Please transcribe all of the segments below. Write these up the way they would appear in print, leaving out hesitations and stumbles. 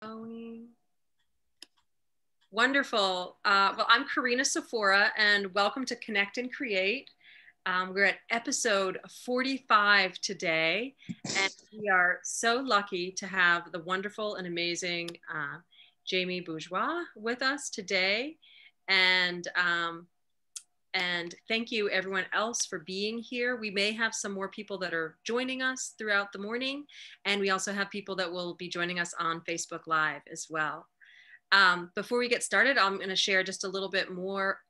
Going. Wonderful. Well, I'm Corrina Sephora, and welcome to Connect and Create. We're at episode 45 today, and we are so lucky to have the wonderful and amazing Jamie Bourgeois with us today. And thank you everyone else for being here. We may have some more people that are joining us throughout the morning, and we also have people that will be joining us on Facebook Live as well. Before we get started, I'm going to share just a little bit more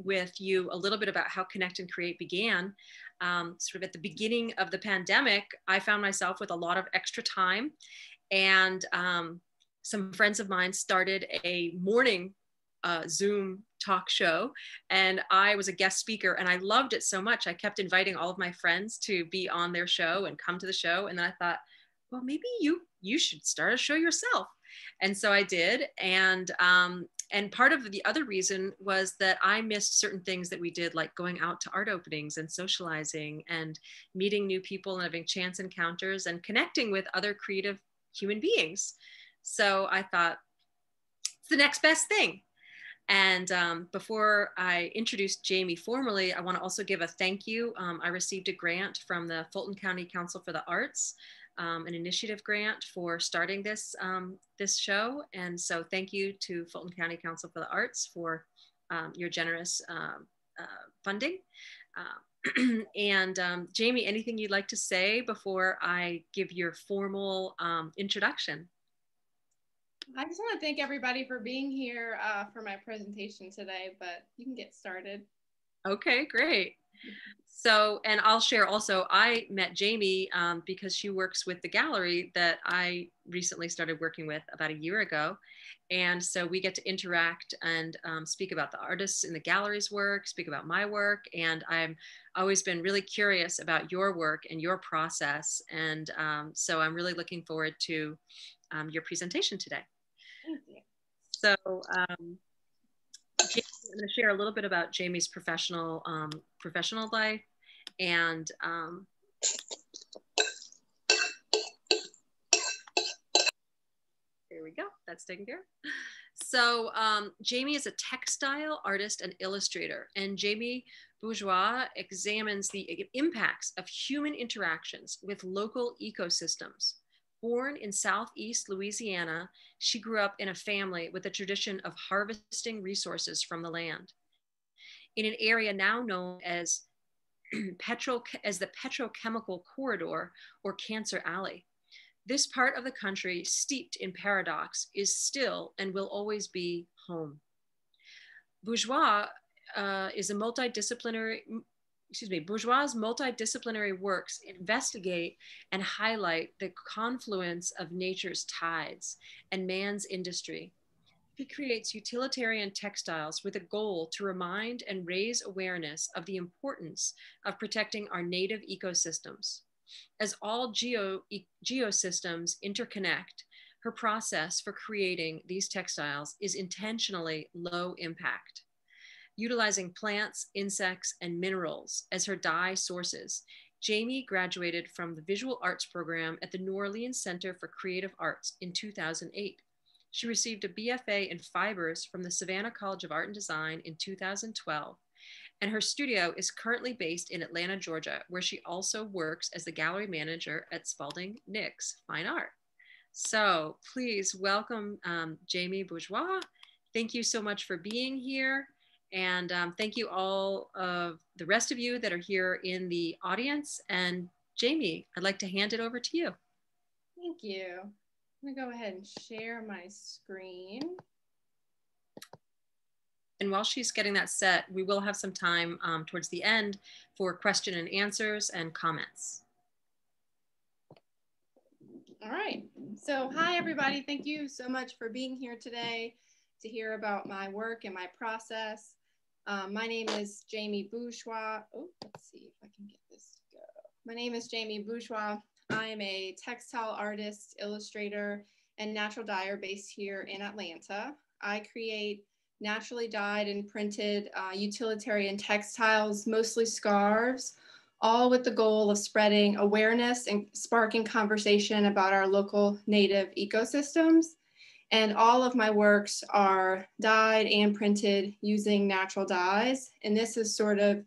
with you, a little bit about how Connect and Create began. Sort of at the beginning of the pandemic, I found myself with a lot of extra time, and some friends of mine started a morning Zoom talk show, and I was a guest speaker, and I loved it so much. I kept inviting all of my friends to be on their show and come to the show, and then I thought, well, maybe you should start a show yourself. And so I did, and part of the other reason was that I missed certain things that we did, like going out to art openings and socializing and meeting new people and having chance encounters and connecting with other creative human beings. So I thought, it's the next best thing. And before I introduce Jamie formally, I want to also give a thank you. I received a grant from the Fulton County Council for the Arts, an initiative grant for starting this show. And so thank you to Fulton County Council for the Arts for your generous funding. And Jamie, anything you'd like to say before I give your formal introduction? I just want to thank everybody for being here for my presentation today, but you can get started. Okay, great. So, and I'll share also, I met Jamie because she works with the gallery that I recently started working with about a year ago. And so we get to interact and speak about the artists in the gallery's work, speak about my work. And I've always been really curious about your work and your process. And so I'm really looking forward to your presentation today. Thank you. So I'm going to share a little bit about Jamie's professional life, and there we go. That's taken care of. So Jamie is a textile artist and illustrator, and Jamie Bourgeois examines the impacts of human interactions with local ecosystems. Born in Southeast Louisiana, she grew up in a family with a tradition of harvesting resources from the land. In an area now known as the petrochemical corridor or Cancer Alley. This part of the country, steeped in paradox, is still and will always be home. Bourgeois Bourgeois' multidisciplinary works investigate and highlight the confluence of nature's tides and man's industry. He creates utilitarian textiles with a goal to remind and raise awareness of the importance of protecting our native ecosystems. As all geosystems interconnect, her process for creating these textiles is intentionally low impact. Utilizing plants, insects, and minerals as her dye sources, Jamie graduated from the Visual Arts program at the New Orleans Center for Creative Arts in 2008. She received a BFA in fibers from the Savannah College of Art and Design in 2012, and her studio is currently based in Atlanta, Georgia, where she also works as the gallery manager at Spalding Nicks Fine Art. So please welcome Jamie Bourgeois. Thank you so much for being here. And thank you all of the rest of you that are here in the audience. And Jamie, I'd like to hand it over to you. Thank you. I'm gonna go ahead and share my screen. And while she's getting that set, we will have some time towards the end for question and answers and comments. All right. So hi, everybody. Thank you so much for being here today to hear about my work and my process. My name is Jamie Bourgeois. Oh, let's see if I can get this to go. My name is Jamie Bourgeois. I'm a textile artist, illustrator, and natural dyer based here in Atlanta. I create naturally dyed and printed utilitarian textiles, mostly scarves, all with the goal of spreading awareness and sparking conversation about our local native ecosystems. And all of my works are dyed and printed using natural dyes. And this is sort of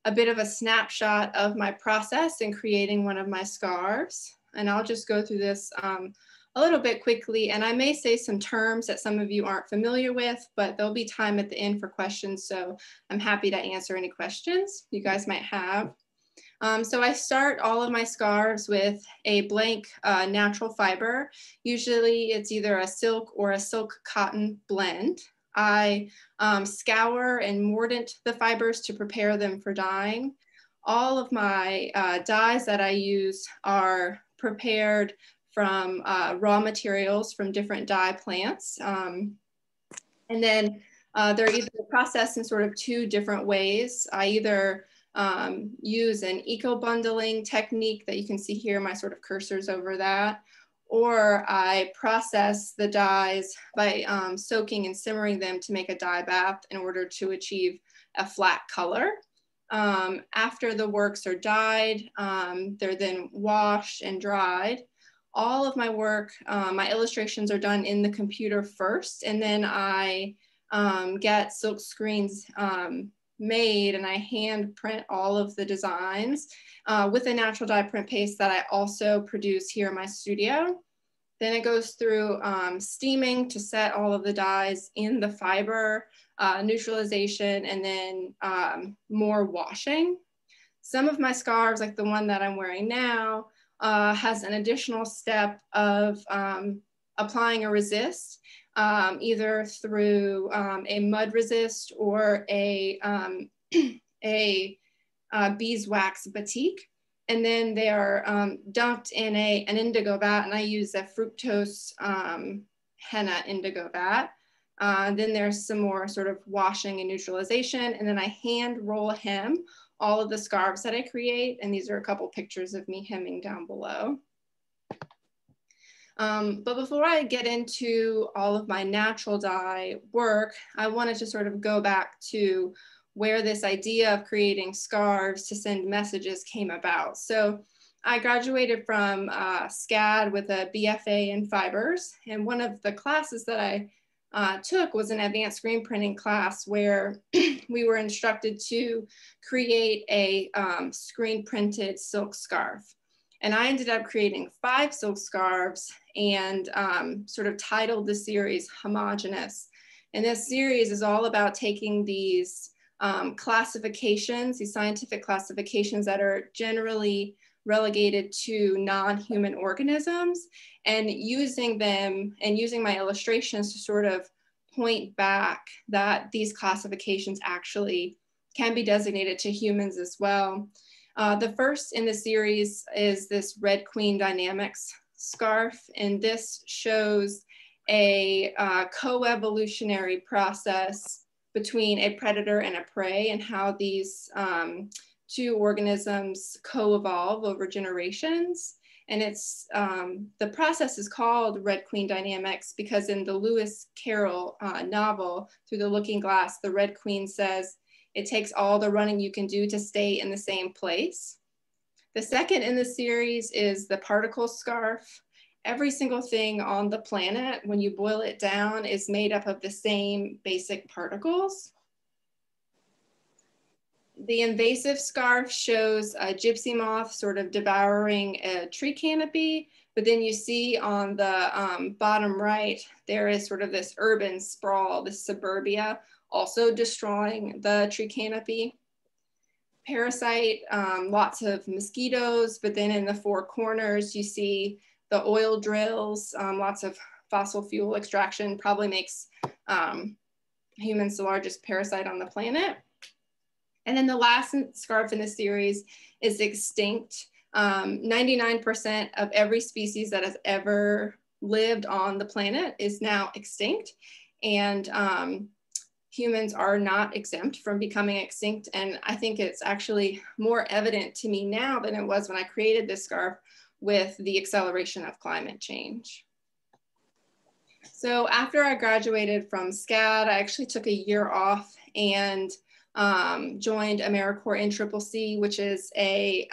a bit of a snapshot of my process in creating one of my scarves. And I'll just go through this a little bit quickly. And I may say some terms that some of you aren't familiar with, but there'll be time at the end for questions. So I'm happy to answer any questions you guys might have. So I start all of my scarves with a blank natural fiber. Usually it's either a silk or a silk cotton blend. I scour and mordant the fibers to prepare them for dyeing. All of my dyes that I use are prepared from raw materials from different dye plants. And then they're either processed in sort of two different ways. I either use an eco-bundling technique that you can see here, my sort of cursors over that, or I process the dyes by soaking and simmering them to make a dye bath in order to achieve a flat color. After the works are dyed, they're then washed and dried. All of my work, my illustrations are done in the computer first, and then I get silk screens made, and I hand print all of the designs with a natural dye print paste that I also produce here in my studio. Then it goes through steaming to set all of the dyes in the fiber, neutralization, and then more washing. Some of my scarves, like the one that I'm wearing now, has an additional step of applying a resist, either through a mud resist or a beeswax batik. And then they are dumped in an indigo vat, and I use a fructose henna indigo vat. Then there's some more sort of washing and neutralization, and then I hand roll hem all of the scarves that I create, and these are a couple pictures of me hemming down below. But before I get into all of my natural dye work, I wanted to sort of go back to where this idea of creating scarves to send messages came about. So I graduated from SCAD with a BFA in fibers, and one of the classes that I took was an advanced screen printing class where we were instructed to create a screen printed silk scarf. And I ended up creating 5 silk scarves and sort of titled the series Homogeneous. And this series is all about taking these classifications, these scientific classifications that are generally relegated to non-human organisms, and using them and using my illustrations to sort of point back that these classifications actually can be designated to humans as well. The first in the series is this Red Queen Dynamics scarf, and this shows a co-evolutionary process between a predator and a prey, and how these two organisms co-evolve over generations. And it's the process is called Red Queen Dynamics because in the Lewis Carroll novel, Through the Looking Glass, the Red Queen says, "It takes all the running you can do to stay in the same place." The second in the series is the particle scarf. Every single thing on the planet, when you boil it down, is made up of the same basic particles. The invasive scarf shows a gypsy moth sort of devouring a tree canopy, but then you see on the bottom right, there is sort of this urban sprawl, this suburbia, also destroying the tree canopy. Parasite, lots of mosquitoes, but then in the 4 corners, you see the oil drills, lots of fossil fuel extraction, probably makes humans the largest parasite on the planet. And then the last scarf in the series is extinct. 99% of every species that has ever lived on the planet is now extinct. And humans are not exempt from becoming extinct. And I think it's actually more evident to me now than it was when I created this scarf with the acceleration of climate change. So after I graduated from SCAD, I actually took a year off and joined AmeriCorps NCCC, which is a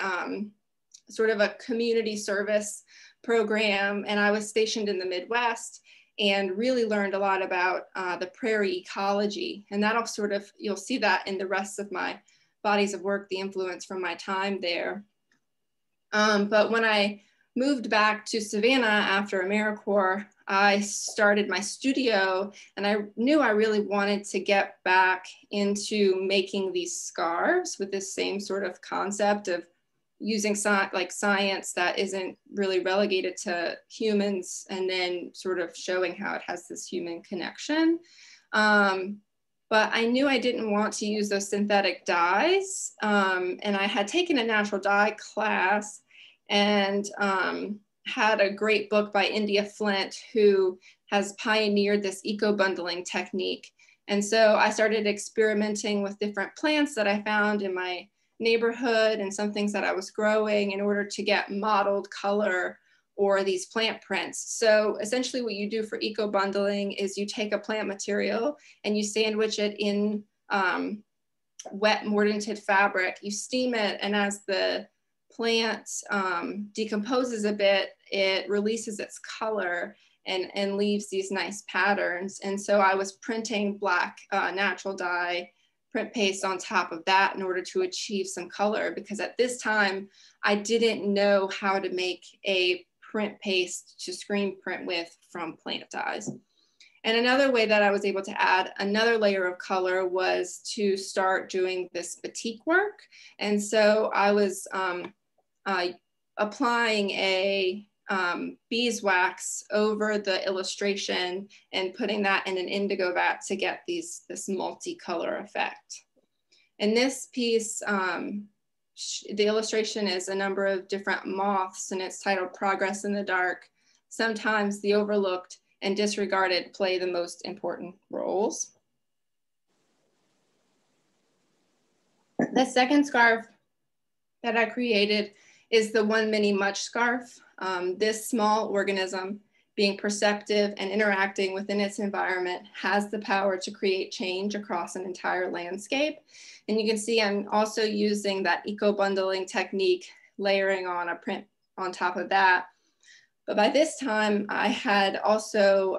sort of a community service program. And I was stationed in the Midwest. and really learned a lot about the prairie ecology. And that'll sort of, you'll see that in the rest of my bodies of work, the influence from my time there. But when I moved back to Savannah after AmeriCorps, I started my studio, and I knew I really wanted to get back into making these scarves with this same sort of concept of using science that isn't really relegated to humans, and then sort of showing how it has this human connection. But I knew I didn't want to use those synthetic dyes. And I had taken a natural dye class and had a great book by India Flint, who has pioneered this eco-bundling technique. And so I started experimenting with different plants that I found in my neighborhood and some things that I was growing in order to get mottled color or these plant prints. So essentially what you do for eco-bundling is you take a plant material and you sandwich it in wet mordanted fabric, you steam it, and as the plant decomposes a bit, it releases its color and leaves these nice patterns. And so I was printing black natural dye print paste on top of that in order to achieve some color, because at this time I didn't know how to make a print paste to screen print with from plant dyes. And another way that I was able to add another layer of color was to start doing this batik work. And so I was applying a beeswax over the illustration and putting that in an indigo vat to get this multicolor effect. In this piece, the illustration is a number of different moths, and it's titled Progress in the Dark. Sometimes the overlooked and disregarded play the most important roles. The second scarf that I created is the One Many Much scarf. This small organism, being perceptive and interacting within its environment, has the power to create change across an entire landscape. And you can see I'm also using that eco-bundling technique, layering on a print on top of that. But by this time, I had also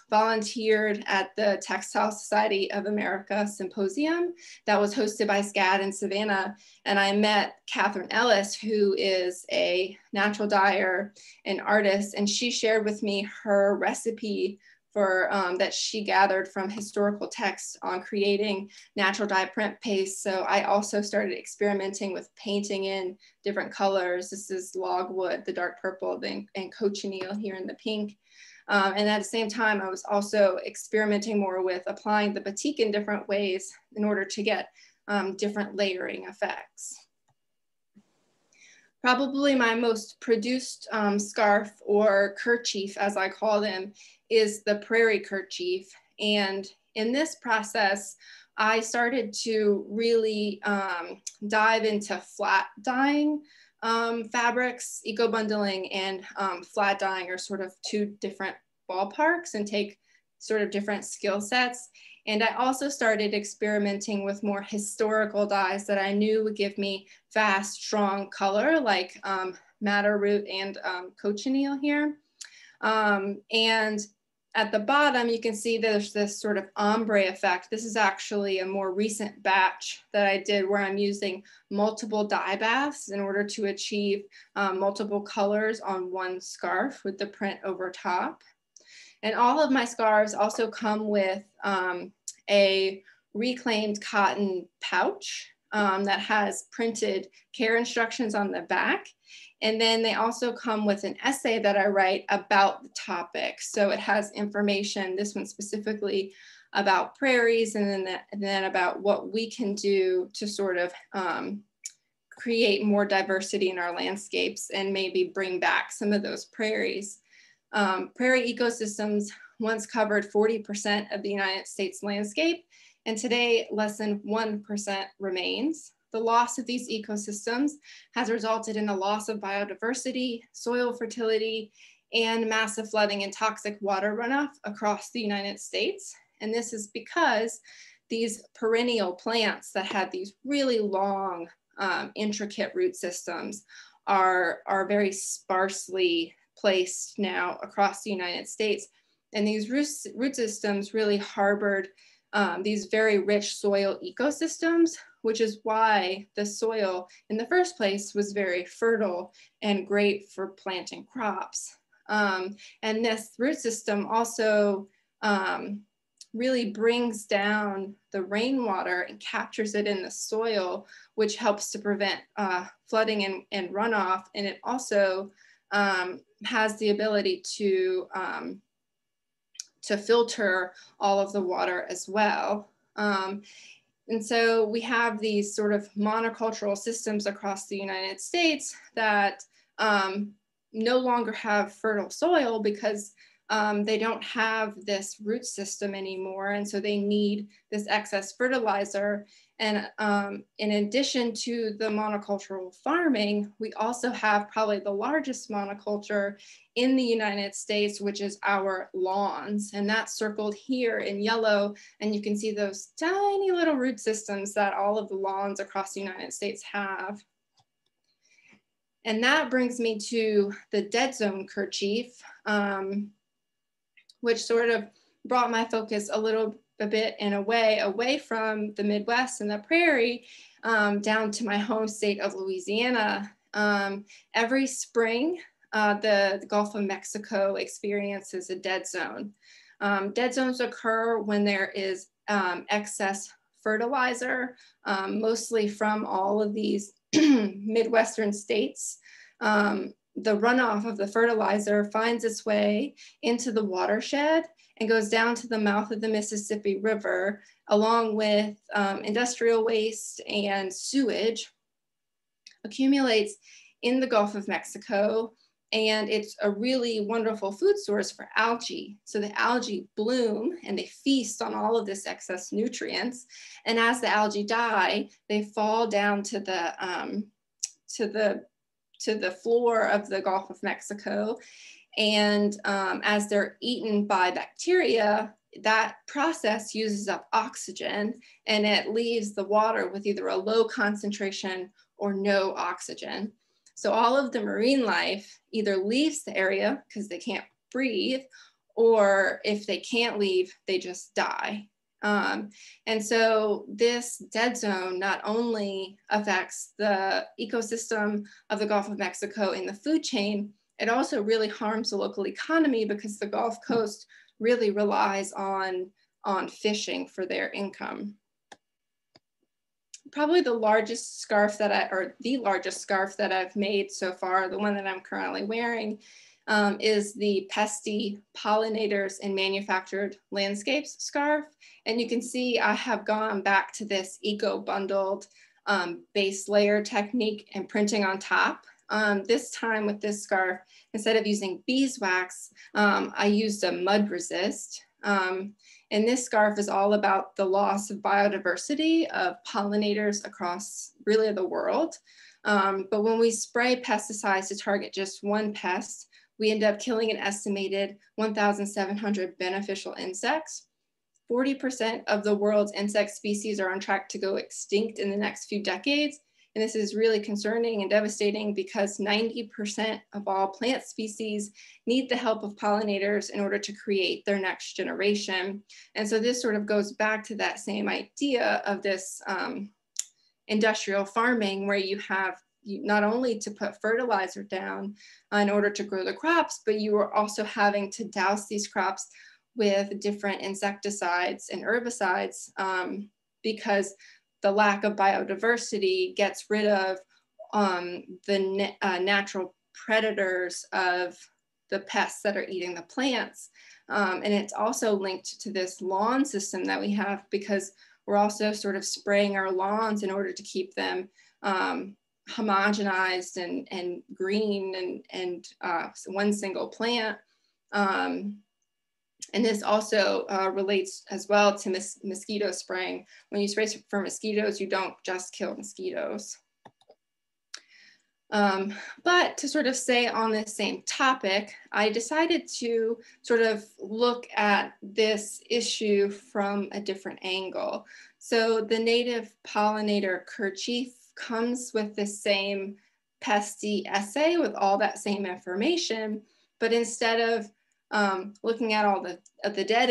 volunteered at the Textile Society of America Symposium that was hosted by SCAD in Savannah. And I met Catherine Ellis, who is a natural dyer and artist. And she shared with me her recipe for that she gathered from historical texts on creating natural dye print paste. So I also started experimenting with painting in different colors. This is logwood, the dark purple, and cochineal here in the pink. And at the same time, I was also experimenting more with applying the batik in different ways in order to get different layering effects. Probably my most produced scarf, or kerchief as I call them, is the prairie kerchief. And in this process, I started to really dive into flat dyeing fabrics. Eco-bundling and flat dyeing are sort of two different ballparks and take sort of different skill sets. And I also started experimenting with more historical dyes that I knew would give me fast, strong color, like madder root and cochineal here. And at the bottom, you can see there's this sort of ombre effect. This is actually a more recent batch that I did where I'm using multiple dye baths in order to achieve multiple colors on one scarf with the print over top. And all of my scarves also come with a reclaimed cotton pouch that has printed care instructions on the back. And then they also come with an essay that I write about the topic. So it has information, this one specifically about prairies, and then about what we can do to sort of create more diversity in our landscapes and maybe bring back some of those prairies. Prairie ecosystems once covered 40% of the United States landscape, and today less than 1% remains. The loss of these ecosystems has resulted in a loss of biodiversity, soil fertility, and massive flooding and toxic water runoff across the United States. And this is because these perennial plants that have these really long, intricate root systems are very sparsely placed now across the United States. And these root systems really harbored these very rich soil ecosystems, which is why the soil in the first place was very fertile and great for planting crops. And this root system also really brings down the rainwater and captures it in the soil, which helps to prevent flooding and runoff. And it also has the ability to filter all of the water as well. And so we have these sort of monocultural systems across the United States that no longer have fertile soil because they don't have this root system anymore. And so they need this excess fertilizer. And in addition to the monocultural farming, we also have probably the largest monoculture in the United States, which is our lawns. And that's circled here in yellow. And you can see those tiny little root systems that all of the lawns across the United States have. And that brings me to the dead zone kerchief, which sort of brought my focus a bit in a way away from the Midwest and the prairie down to my home state of Louisiana. Every spring, the Gulf of Mexico experiences a dead zone. Dead zones occur when there is excess fertilizer, mostly from all of these Midwestern states. The runoff of the fertilizer finds its way into the watershed and goes down to the mouth of the Mississippi River, along with industrial waste and sewage, accumulates in the Gulf of Mexico. And it's a really wonderful food source for algae. So the algae bloom and they feast on all of this excess nutrients. And as the algae die, they fall down to the floor of the Gulf of Mexico. And as they're eaten by bacteria, that process uses up oxygen and it leaves the water with either a low concentration or no oxygen. So all of the marine life either leaves the area because they can't breathe, or if they can't leave, they just die. And so this dead zone not only affects the ecosystem of the Gulf of Mexico in the food chain, it also really harms the local economy because the Gulf Coast really relies on fishing for their income. Probably the largest scarf that I've made so far, the one that I'm currently wearing, is the Pesty Pollinators in Manufactured Landscapes scarf. And you can see I have gone back to this eco-bundled base layer technique and printing on top. This time with this scarf, instead of using beeswax, I used a mud resist. And this scarf is all about the loss of biodiversity of pollinators across really the world. But when we spray pesticides to target just one pest, we end up killing an estimated 1,700 beneficial insects. 40% of the world's insect species are on track to go extinct in the next few decades. And this is really concerning and devastating because 90% of all plant species need the help of pollinators in order to create their next generation. And so this sort of goes back to that same idea of this industrial farming where you have not only to put fertilizer down in order to grow the crops, but you are also having to douse these crops with different insecticides and herbicides because the lack of biodiversity gets rid of the natural predators of the pests that are eating the plants. And it's also linked to this lawn system that we have because we're also sort of spraying our lawns in order to keep them homogenized and green and one single plant. And this also relates as well to mosquito spraying. When you spray for mosquitoes, you don't just kill mosquitoes. But to sort of stay on this same topic, I decided to sort of look at this issue from a different angle. So the native pollinator kerchief comes with the same pesty essay with all that same information, but instead of looking at all the dead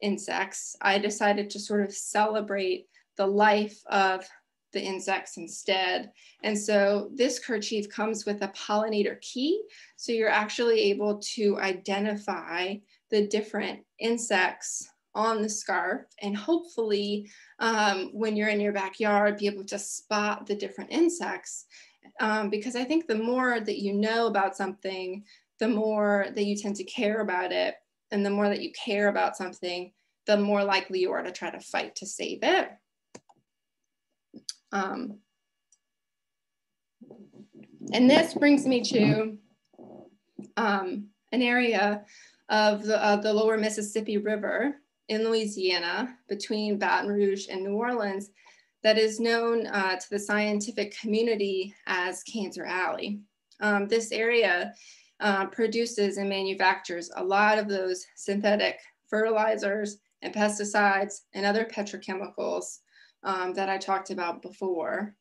insects, I decided to sort of celebrate the life of the insects instead. And so this kerchief comes with a pollinator key. So you're actually able to identify the different insects on the scarf, and hopefully when you're in your backyard, be able to spot the different insects. Because I think the more that you know about something, the more that you tend to care about it. And the more that you care about something, the more likely you are to try to fight to save it. And this brings me to an area of the lower Mississippi River in Louisiana between Baton Rouge and New Orleans that is known to the scientific community as Cancer Alley. This area produces and manufactures a lot of those synthetic fertilizers and pesticides and other petrochemicals that I talked about before.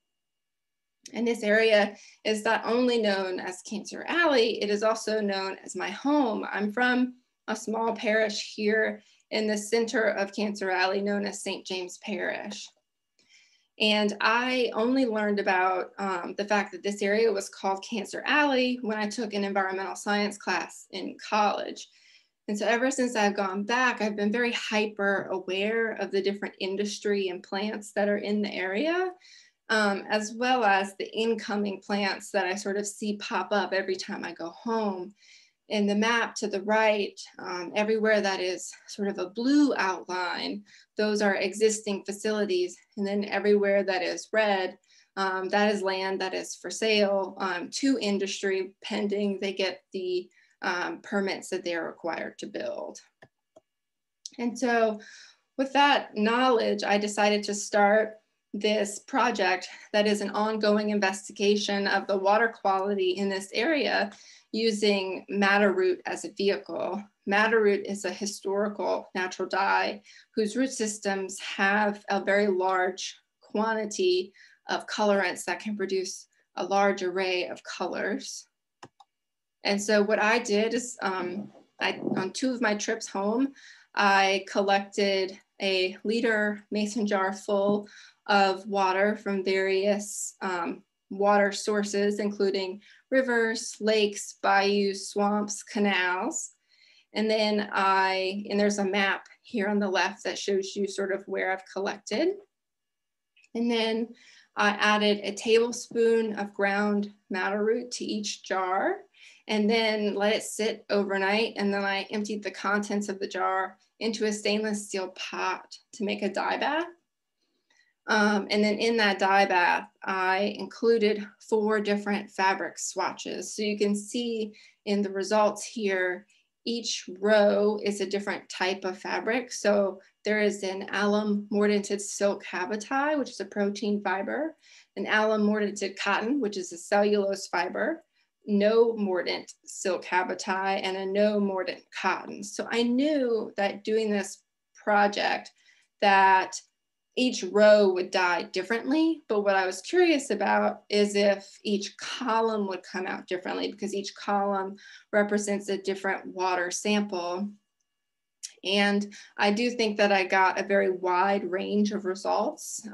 And this area is not only known as Cancer Alley, it is also known as my home. I'm from a small parish here in the center of Cancer Alley known as St. James Parish. And I only learned about the fact that this area was called Cancer Alley when I took an environmental science class in college. And so ever since I've gone back, I've been very hyper aware of the different industry and plants that are in the area, as well as the incoming plants that I sort of see pop up every time I go home. In the map to the right, everywhere that is sort of a blue outline, those are existing facilities. And then everywhere that is red, that is land that is for sale to industry pending they get the permits that they're required to build. And so with that knowledge, I decided to start this project that is an ongoing investigation of the water quality in this area using madder root as a vehicle. Madder root is a historical natural dye whose root systems have a very large quantity of colorants that can produce a large array of colors. And so what I did is on 2 of my trips home, I collected a liter mason jar full of water from various water sources, including rivers, lakes, bayous, swamps, canals. And then and there's a map here on the left that shows you sort of where I've collected. And then I added a tablespoon of ground madder root to each jar and then let it sit overnight. And then I emptied the contents of the jar into a stainless steel pot to make a dye bath. And then in that dye bath, I included 4 different fabric swatches. So you can see in the results here, each row is a different type of fabric. So there is an alum mordanted silk habitat, which is a protein fiber, an alum mordanted cotton, which is a cellulose fiber, no mordant silk habitat, and a no mordant cotton. So I knew that doing this project that each row would dye differently, but what I was curious about is if each column would come out differently because each column represents a different water sample. And I do think that I got a very wide range of results,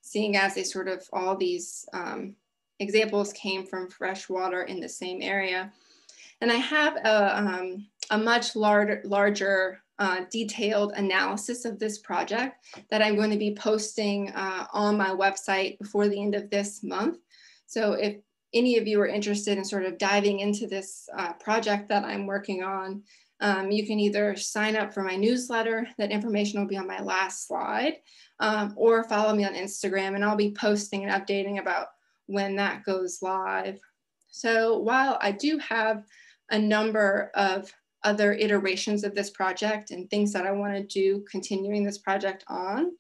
seeing as they sort of all these examples came from fresh water in the same area. And I have a much larger detailed analysis of this project that I'm going to be posting on my website before the end of this month. So if any of you are interested in sort of diving into this project that I'm working on, you can either sign up for my newsletter, that information will be on my last slide, or follow me on Instagram and I'll be posting and updating about when that goes live. So while I do have a number of other iterations of this project and things that I want to do continuing this project on,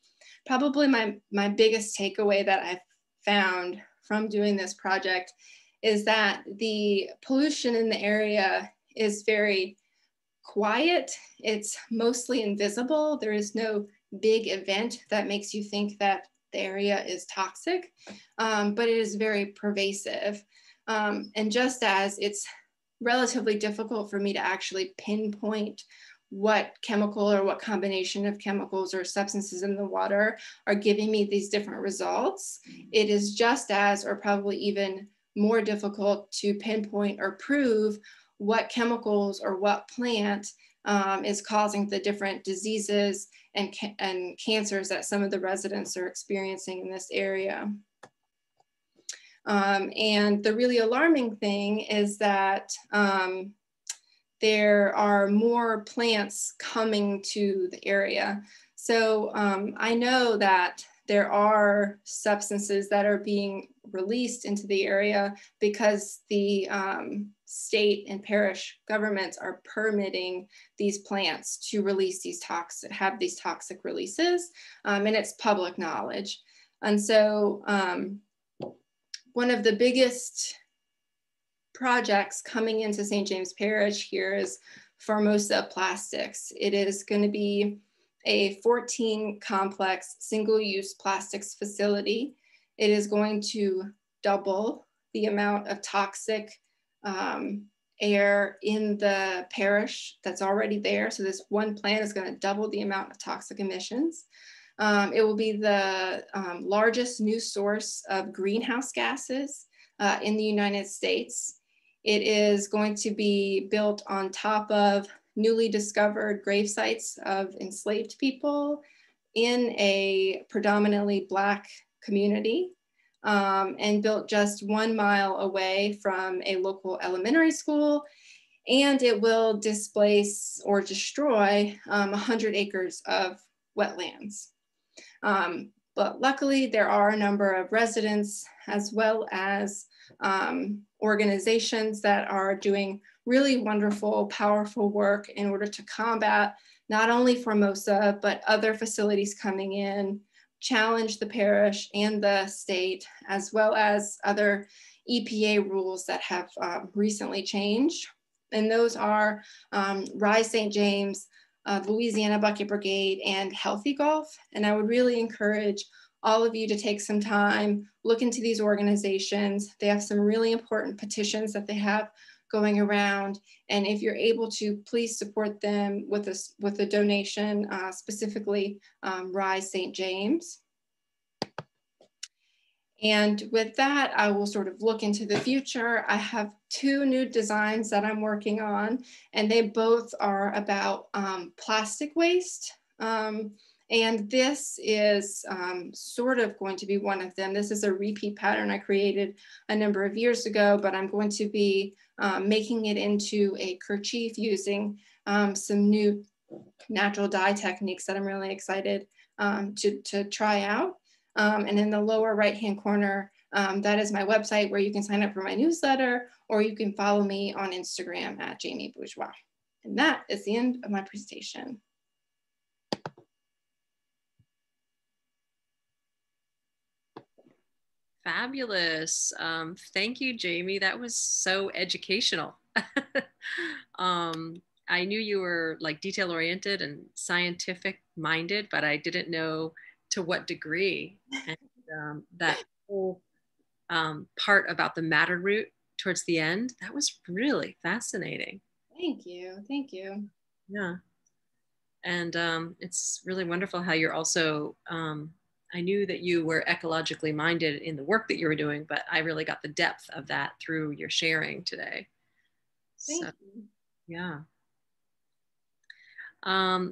probably my biggest takeaway that I've found from doing this project is that the pollution in the area is very quiet. It's mostly invisible. There is no big event that makes you think that the area is toxic, but it is very pervasive. And just as it's relatively difficult for me to actually pinpoint what chemical or what combination of chemicals or substances in the water are giving me these different results. It is just as, or probably even more difficult to pinpoint or prove what chemicals or what plant is causing the different diseases and cancers that some of the residents are experiencing in this area. And the really alarming thing is that there are more plants coming to the area. So I know that there are substances that are being released into the area because the state and parish governments are permitting these plants to release these toxic releases, and it's public knowledge. And so one of the biggest projects coming into St. James Parish here is Formosa Plastics. It is going to be a 14 complex single-use plastics facility. It is going to double the amount of toxic air in the parish that's already there. So this one plant is going to double the amount of toxic emissions. It will be the largest new source of greenhouse gases in the United States. It is going to be built on top of newly discovered grave sites of enslaved people in a predominantly Black community, and built just 1 mile away from a local elementary school. And it will displace or destroy 100 acres of wetlands. But luckily, there are a number of residents as well as organizations that are doing really wonderful, powerful work in order to combat not only Formosa, but other facilities coming in, challenge the parish and the state, as well as other EPA rules that have recently changed. And those are Rise St. James, Louisiana Bucket Brigade, and Healthy Golf. And I would really encourage all of you to take some time, look into these organizations. They have some really important petitions that they have going around. And if you're able to, please support them with a donation, specifically Rise St. James. And with that, I will sort of look into the future. I have 2 new designs that I'm working on, and they both are about plastic waste. And this is sort of going to be one of them. This is a repeat pattern I created a number of years ago, but I'm going to be making it into a kerchief using some new natural dye techniques that I'm really excited to try out. And in the lower right-hand corner, that is my website where you can sign up for my newsletter, or you can follow me on Instagram at Jamie Bourgeois. And that is the end of my presentation. Fabulous. Thank you, Jamie. That was so educational. I knew you were like detail oriented and scientific minded, but I didn't know to what degree. And that whole part about the matter root towards the end, that was really fascinating. Thank you. Thank you. Yeah. And it's really wonderful how you're also, I knew that you were ecologically minded in the work that you were doing, but I really got the depth of that through your sharing today. Thank you. Yeah.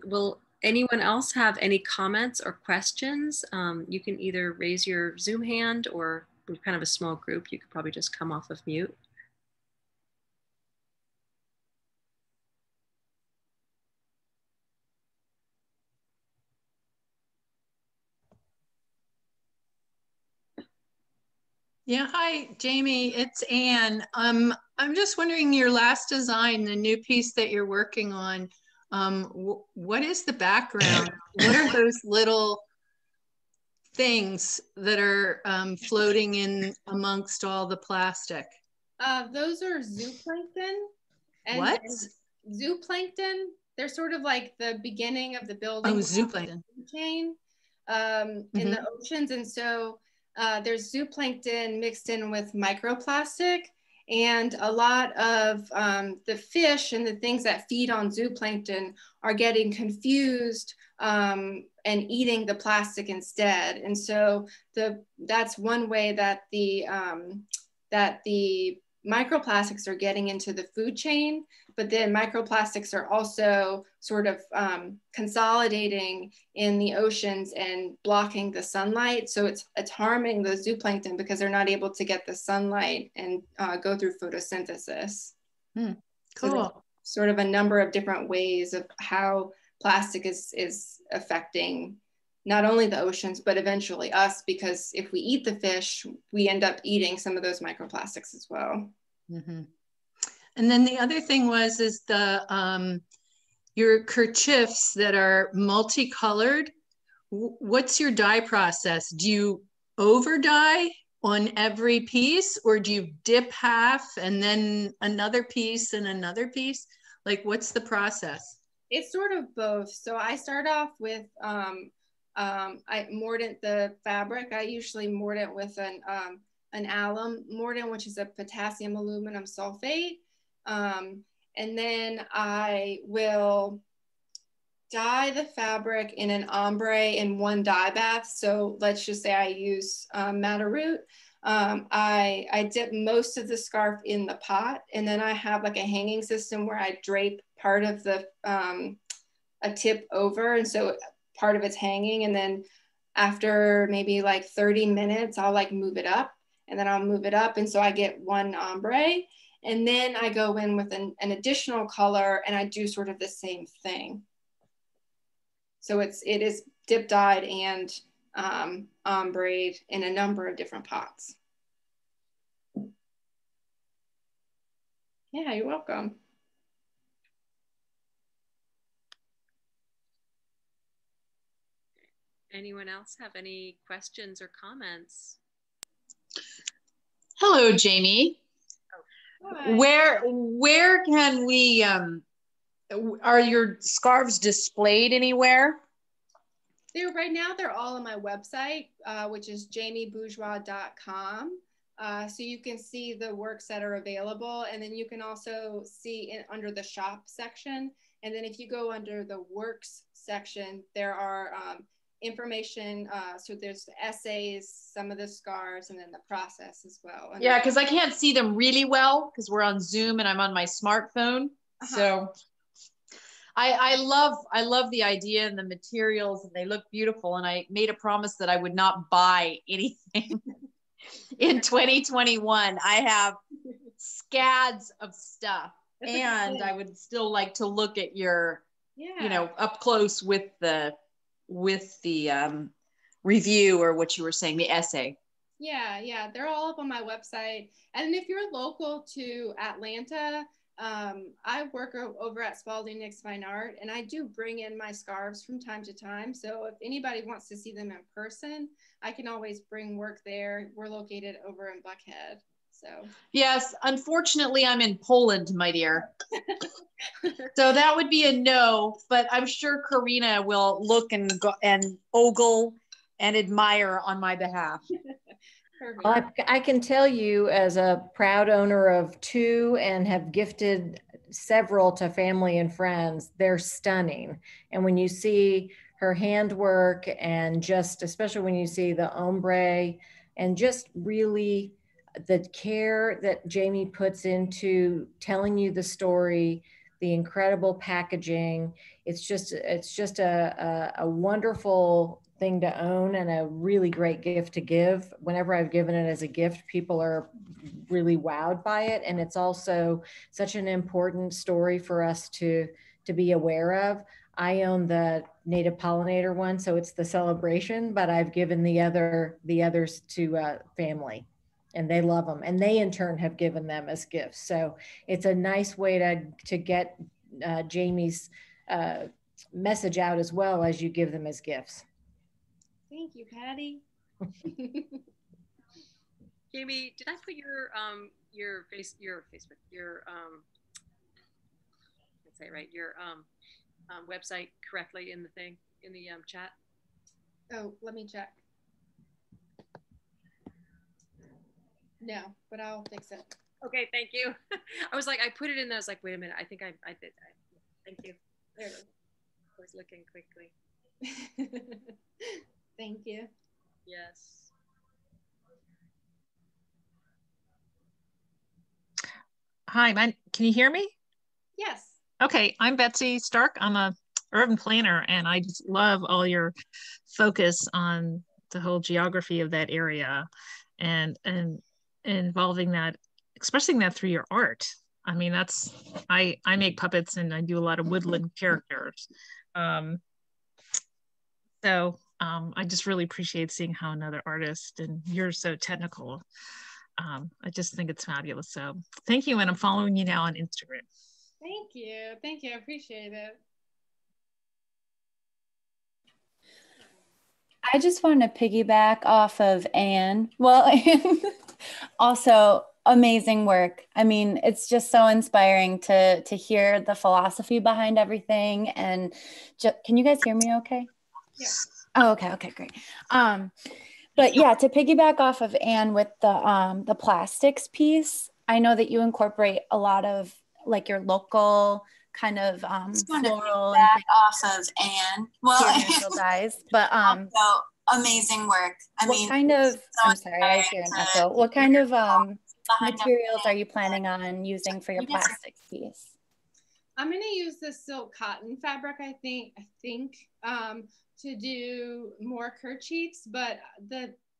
Will anyone else have any comments or questions? You can either raise your Zoom hand, or we're kind of a small group. You could probably just come off of mute. Yeah, hi, Jamie, it's Anne. I'm just wondering, your last design, the new piece that you're working on, what is the background? What are those little things that are floating in amongst all the plastic? Those are zooplankton. What? Zooplankton, they're sort of like the beginning of the building zooplankton chain in the oceans. And so there's zooplankton mixed in with microplastic, And a lot of the fish and the things that feed on zooplankton are getting confused and eating the plastic instead. And so that's one way that the microplastics are getting into the food chain, but then microplastics are also sort of consolidating in the oceans and blocking the sunlight. So it's harming the zooplankton because they're not able to get the sunlight and go through photosynthesis. Cool. So sort of a number of different ways of how plastic is affecting not only the oceans, but eventually us, because if we eat the fish, we end up eating some of those microplastics as well. Mm-hmm. And then the other thing is the your kerchiefs that are multicolored. What's your dye process? Do you over dye on every piece, or do you dip half and then another piece and another piece? Like, what's the process? It's sort of both. So I start off with I mordant the fabric. I usually mordant with an alum mordant, which is a potassium aluminum sulfate. And then I will dye the fabric in an ombre in one dye bath. So let's just say I use madder root. I dip most of the scarf in the pot, and then I have like a hanging system where I drape part of the a tip over, and so part of it's hanging, and then after maybe like 30 minutes I'll like move it up, and then I'll move it up, and so I get one ombre, and then I go in with an additional color and I do sort of the same thing. So it is dip dyed and ombre in a number of different pots. Yeah, you're welcome. Anyone else have any questions or comments? Hello, Jamie. Hi. Where can we, are your scarves displayed anywhere? Right now, they're all on my website, which is jamiebourgeois.com. So you can see the works that are available. And then you can also see under the shop section. And then if you go under the works section, there are information. So there's the essays, some of the scarves, and then the process as well. Yeah, because I can't see them really well because we're on Zoom and I'm on my smartphone. So I love the idea and the materials, and they look beautiful. And I made a promise that I would not buy anything in 2021. I have scads of stuff, and I would still like to look at your, you know, up close with the review, or what you were saying, the essay. Yeah, they're all up on my website. And if you're local to Atlanta, I work over at Spalding Nix Fine Art, and I do bring in my scarves from time to time. So if anybody wants to see them in person, I can always bring work there. We're located over in Buckhead. So yes, unfortunately, I'm in Poland, my dear. So that would be a no, but I'm sure Corrina will look and ogle and admire on my behalf. Well, I can tell you, as a proud owner of 2 and have gifted several to family and friends, they're stunning. And when you see her handwork, and just especially when you see the ombre, and just really the care that Jamie puts into telling you the story, the incredible packaging, it's just a wonderful thing to own, and a really great gift to give. Whenever I've given it as a gift, people are really wowed by it. And it's also such an important story for us to be aware of. I own the native pollinator one, so it's the celebration, but I've given the others to family, and they love them, and they in turn have given them as gifts. So it's a nice way to get Jamie's message out as well as you give them as gifts. Thank you, Patty. Jamie, did I put your Facebook, let's say right, your website correctly in the thing, in the chat? Oh, let me check. No, but I'll fix it. Okay, thank you. I was like, I put it in there. I was like, wait a minute. I think I did. Thank you. There it is. I was looking quickly. Thank you. Yes. Hi, can you hear me? Yes. Okay, I'm Betsy Stark. I'm a urban planner, and I just love all your focus on the whole geography of that area and involving that, expressing that through your art. I mean, that's, I make puppets and I do a lot of woodland characters. I just really appreciate seeing how another artist, and you're so technical. I just think it's fabulous. So thank you. And I'm following you now on Instagram. Thank you. Thank you. I appreciate it. I just wanted to piggyback off of Anne. Well, and also amazing work. I mean, it's just so inspiring to hear the philosophy behind everything. And can you guys hear me okay? Yeah. Oh, okay. Okay, great. But yeah, to piggyback off of Anne with the plastics piece, I know that you incorporate a lot of like your local kind of floral and off of Anne. Well, natural dyes, but also amazing work. what kind of I'm sorry, I hear an echo. What kind of materials are you planning on using for your plastics piece? I'm going to use the silk cotton fabric, I think, to do more kerchiefs, but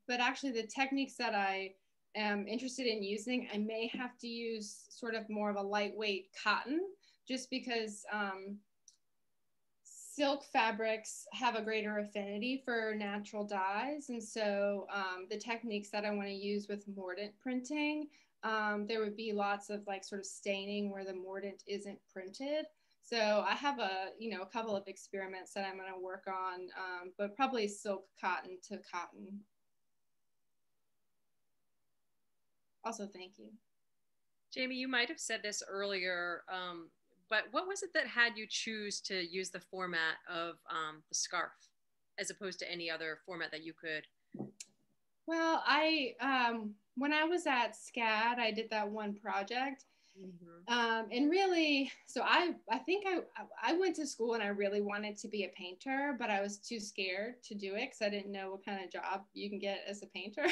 actually the techniques that I am interested in using, I may have to use sort of more of a lightweight cotton, just because silk fabrics have a greater affinity for natural dyes. And so the techniques that I want to use with mordant printing, there would be lots of like sort of staining where the mordant isn't printed. So I have a couple of experiments that I'm going to work on, but probably silk cotton to cotton. Also, thank you. Jamie, you might have said this earlier, but what was it that had you choose to use the format of the scarf as opposed to any other format that you could? Well, when I was at SCAD, I did that one project. Mm-hmm. And really, so I think I went to school and I really wanted to be a painter, but I was too scared to do it because I didn't know what kind of job you can get as a painter.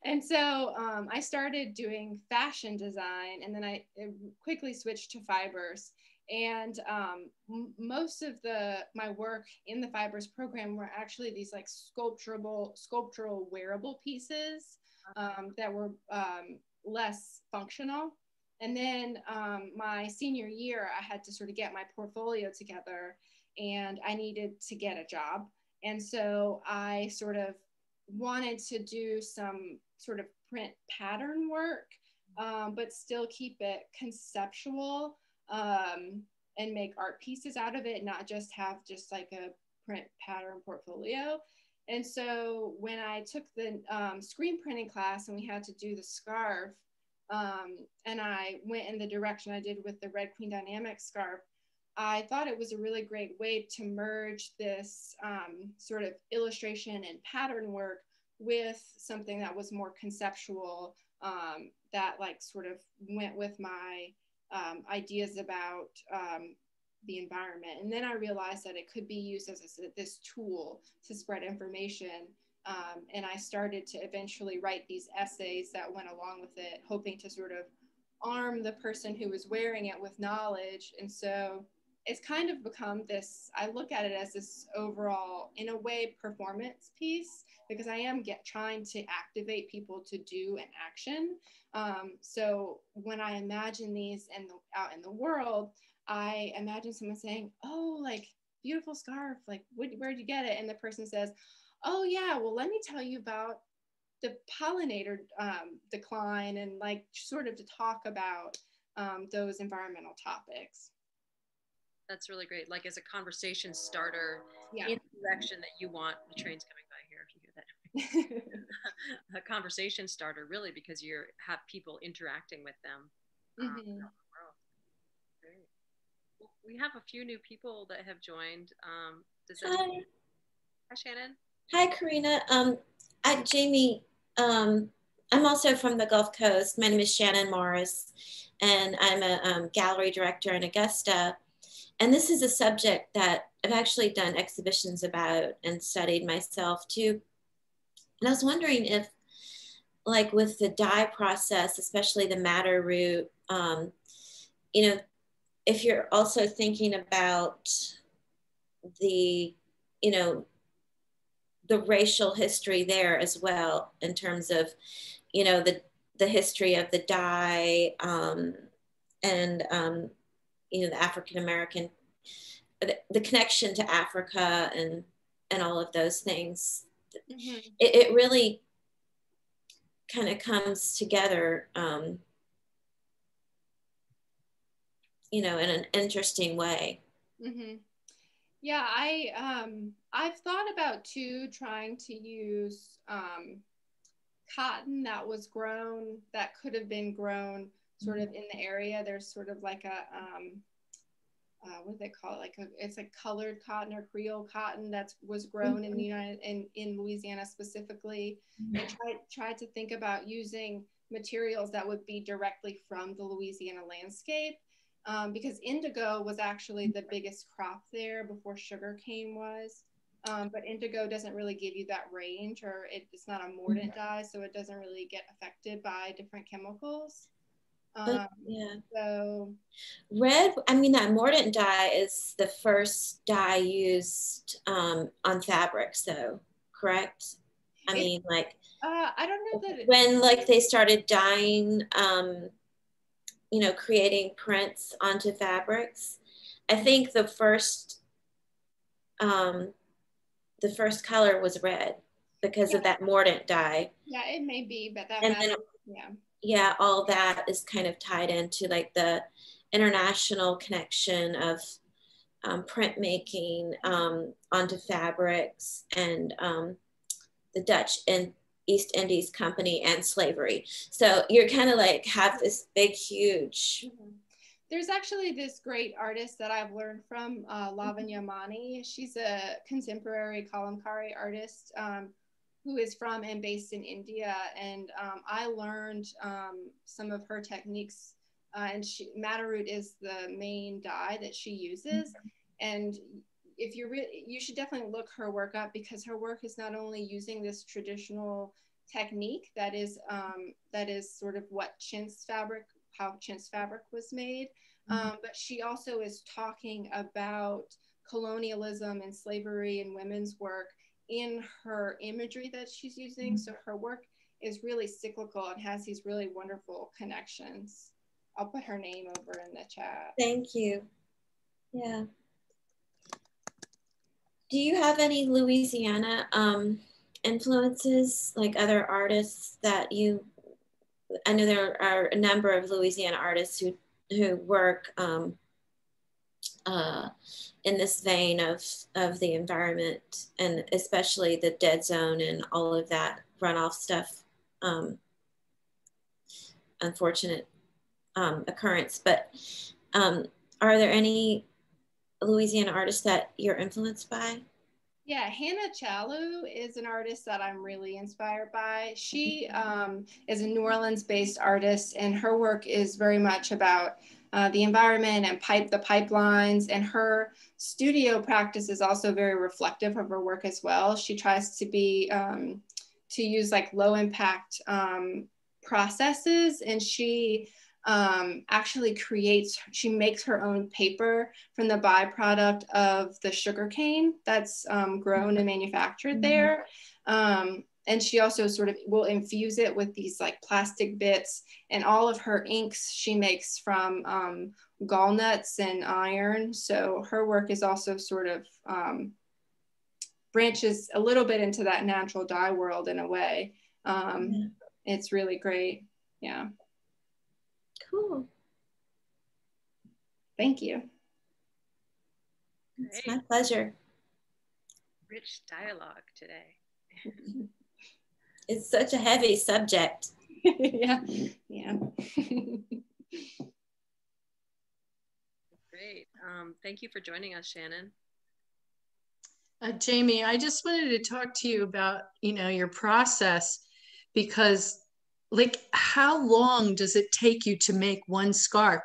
And so I started doing fashion design, and then I quickly switched to fibers. And most of my work in the fibers program were actually these like sculptural wearable pieces that were less functional. And then my senior year, I had to sort of get my portfolio together, and I needed to get a job. And so I sort of wanted to do some sort of print pattern work, but still keep it conceptual and make art pieces out of it, not just have just like a print pattern portfolio. And so when I took the screen printing class and we had to do the scarf, and I went in the direction I did with the Red Queen Dynamics scarf, I thought it was a really great way to merge this sort of illustration and pattern work with something that was more conceptual, that like sort of went with my ideas about the environment. And then I realized that it could be used as this tool to spread information. And I started to eventually write these essays that went along with it, hoping to sort of arm the person who was wearing it with knowledge. And so it's kind of become this, I look at it as this overall, in a way, performance piece, because I am trying to activate people to do an action. So when I imagine these out in the world, I imagine someone saying, oh, like, beautiful scarf, like, where'd you get it? And the person says, oh yeah, well, let me tell you about the pollinator decline, and like sort of to talk about those environmental topics. That's really great. Like as a conversation starter, yeah, in the direction that you want. The train's coming by here if you hear that. A conversation starter, really, because you have people interacting with them. Mm-hmm. Great. Well, we have a few new people that have joined. Hi, Shannon. Hi, Corrina. Jamie, I'm also from the Gulf Coast. My name is Shannon Morris, and I'm a gallery director in Augusta. And this is a subject that I've actually done exhibitions about and studied myself too. And I was wondering if, like with the dye process, especially the madder root, you know, if you're also thinking about the, you know, the racial history there as well, in terms of, you know, the history of the dye, and you know, the African American, the connection to Africa, and all of those things. Mm-hmm. It really kind of comes together, you know, in an interesting way. Mm-hmm. Yeah, I've thought about too, trying to use cotton that was grown, that could have been grown sort of in the area. There's sort of like a what do they call it? Like it's a colored cotton or Creole cotton that was grown in the in Louisiana specifically, and try to think about using materials that would be directly from the Louisiana landscape. Because indigo was actually the biggest crop there before sugarcane was. But indigo doesn't really give you that range, or it's not a mordant dye, so it doesn't really get affected by different chemicals. Yeah. So red, I mean, that mordant dye is the first dye used on fabrics, though, correct? I mean, like, I don't know that when like they started dyeing, you know, creating prints onto fabrics. I think the first color was red because of that mordant dye. Yeah, it may be, but that and matters. Then, yeah, all that is kind of tied into like the international connection of printmaking onto fabrics, and the Dutch and East Indies Company and slavery. So you're kind of like have this big, huge. There's actually this great artist that I've learned from, Lavanya Mani. She's a contemporary kalamkari artist who is from and based in India. And I learned some of her techniques, and madder root is the main dye that she uses. And if you're you should definitely look her work up, because her work is not only using this traditional technique that is sort of what how chintz fabric was made, but she also is talking about colonialism and slavery and women's work in her imagery that she's using. So her work is really cyclical and has these really wonderful connections. I'll put her name over in the chat. Thank you. Yeah. Do you have any Louisiana influences, like other artists that you, I know there are a number of Louisiana artists who work in this vein of the environment, and especially the dead zone and all of that runoff stuff, unfortunate occurrence. But are there any Louisiana artists that you're influenced by? Yeah, Hannah Chalou is an artist that I'm really inspired by. She is a New Orleans-based artist, and her work is very much about the environment and the pipelines. And her studio practice is also very reflective of her work as well. She tries to be to use like low impact processes, and she actually she makes her own paper from the byproduct of the sugarcane that's grown and manufactured there. And she also sort of will infuse it with these like plastic bits, and all of her inks she makes from gallnuts and iron. So her work is also sort of branches a little bit into that natural dye world in a way. It's really great. Yeah. Cool. Thank you. It's my pleasure. Rich dialogue today. It's such a heavy subject. Yeah. Great. Thank you for joining us, Shannon. Jamie, I just wanted to talk to you about, your process, because like, how long does it take you to make one scarf?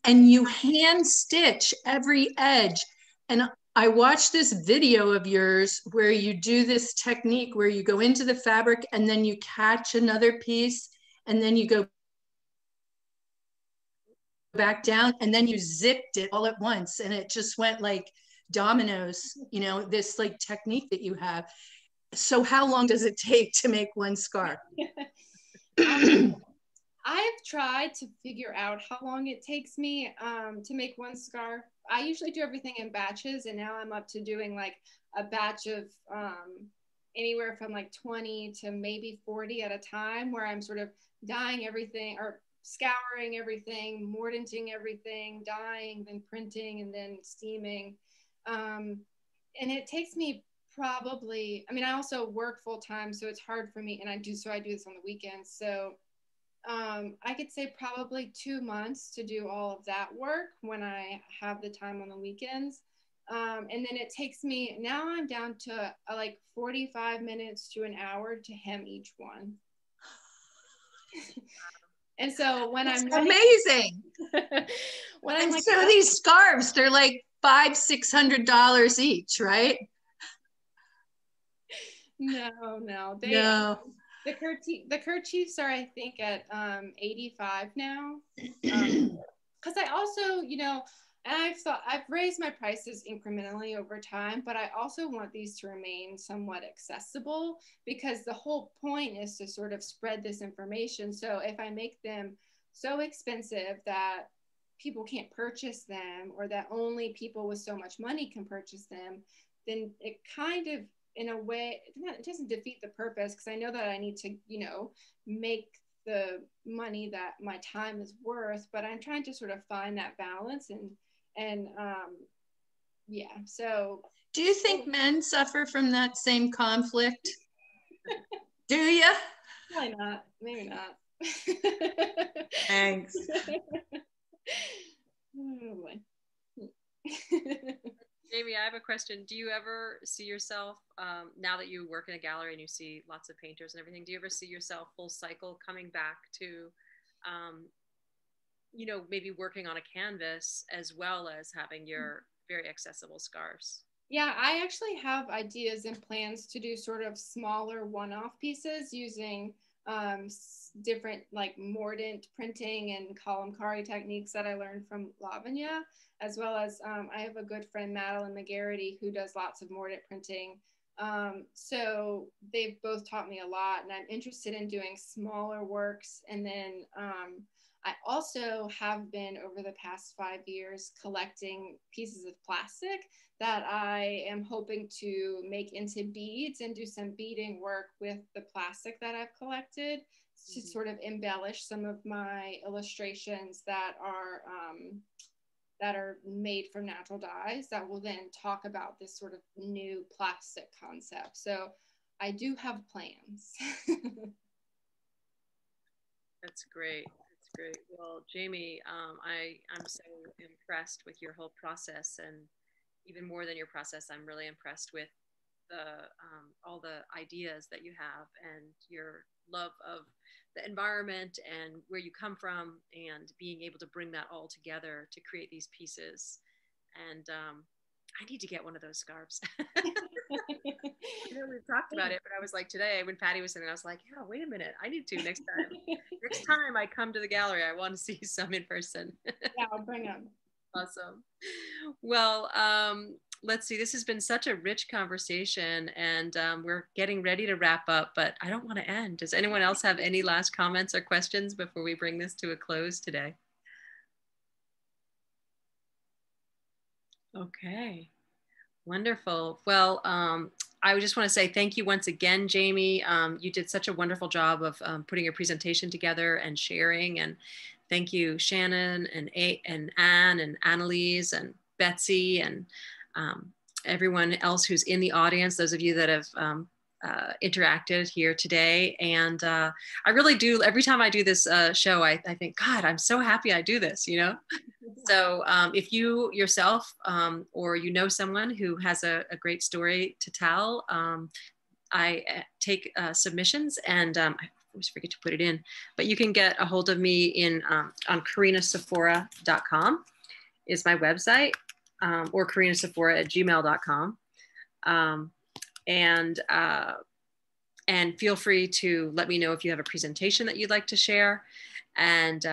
And you hand stitch every edge. And I watched this video of yours where you do this technique where you go into the fabric and then you catch another piece and then you go back down and then you zipped it all at once. And it just went like dominoes, you know, this like technique that you have. So how long does it take to make one scarf? I've tried to figure out how long it takes me to make one scarf. I usually do everything in batches, and now I'm up to doing like a batch of anywhere from like 20 to maybe 40 at a time, where I'm sort of dyeing everything or scouring everything, mordanting everything, dyeing, then printing, and then steaming. And it takes me probably, I mean, I also work full time, so it's hard for me, and I do this on the weekends. So I could say probably 2 months to do all of that work when I have the time on the weekends. And then it takes me, now I'm down to like 45 minutes to an hour to hem each one. And so when That's I'm ready, amazing. when I'm and like, so these scarves, they're like $500-600 each, right? No. No. The kerchiefs are, I think, at 85 now. Because I also, you know, and I've raised my prices incrementally over time, but I also want these to remain somewhat accessible, because the whole point is to sort of spread this information. So if I make them so expensive that people can't purchase them, or that only people with so much money can purchase them, then it kind of, in a way, it doesn't defeat the purpose, because I know that I need to, you know, make the money that my time is worth, but I'm trying to sort of find that balance and yeah. So do you think men suffer from that same conflict? Do you? Probably not. Maybe not. Thanks. Oh boy. Jamie, I have a question. Do you ever see yourself, now that you work in a gallery and you see lots of painters and everything, do you ever see yourself full cycle coming back to, you know, maybe working on a canvas as well as having your very accessible scarves? Yeah, I actually have ideas and plans to do sort of smaller one-off pieces using different like mordant printing and kalamkari techniques that I learned from Lavanya, as well as I have a good friend, Madeline McGarity, who does lots of mordant printing. So they've both taught me a lot, and I'm interested in doing smaller works. And then I also have been, over the past 5 years, collecting pieces of plastic that I am hoping to make into beads and do some beading work with the plastic that I've collected to sort of embellish some of my illustrations that are made from natural dyes, that will then talk about this sort of new plastic concept. So I do have plans. That's great. That's great. Well, Jamie, I'm so impressed with your whole process, and even more than your process, I'm really impressed with all the ideas that you have and your love of the environment and where you come from, and being able to bring that all together to create these pieces. And I need to get one of those scarves. I know we've talked about it, but I was like, today when Patty was saying, I was like, yeah, wait a minute, I need to next time. Next time I come to the gallery, I want to see some in person. Yeah, I'll bring them. Awesome. Well, let's see, this has been such a rich conversation, and we're getting ready to wrap up, but I don't want to end. Does anyone else have any last comments or questions before we bring this to a close today? Okay, wonderful. Well, I just want to say thank you once again, Jamie. You did such a wonderful job of putting your presentation together and sharing. And thank you, Shannon and Anne and Annalise and Betsy and everyone else who's in the audience, those of you that have interacted here today. And I really do, every time I do this show, I think, God, I'm so happy I do this, you know? So if you yourself or you know someone who has a great story to tell, I take submissions, and always forget to put it in, but you can get a hold of me in on CorrinaSephora.com is my website, or CorrinaSephora@gmail.com. And feel free to let me know if you have a presentation that you'd like to share. And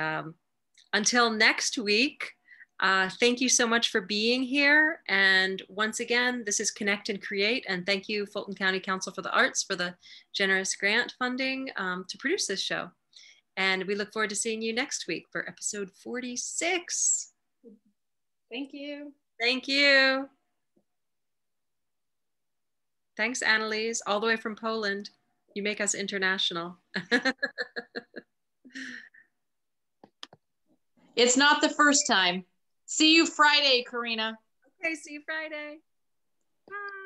until next week, thank you so much for being here. And once again, this is Connect and Create. And thank you, Fulton County Council for the Arts, for the generous grant funding to produce this show. And we look forward to seeing you next week for episode 46. Thank you. Thank you. Thanks, Annalise, all the way from Poland. You make us international. It's not the first time. See you Friday, Corrina. Okay, see you Friday. Bye.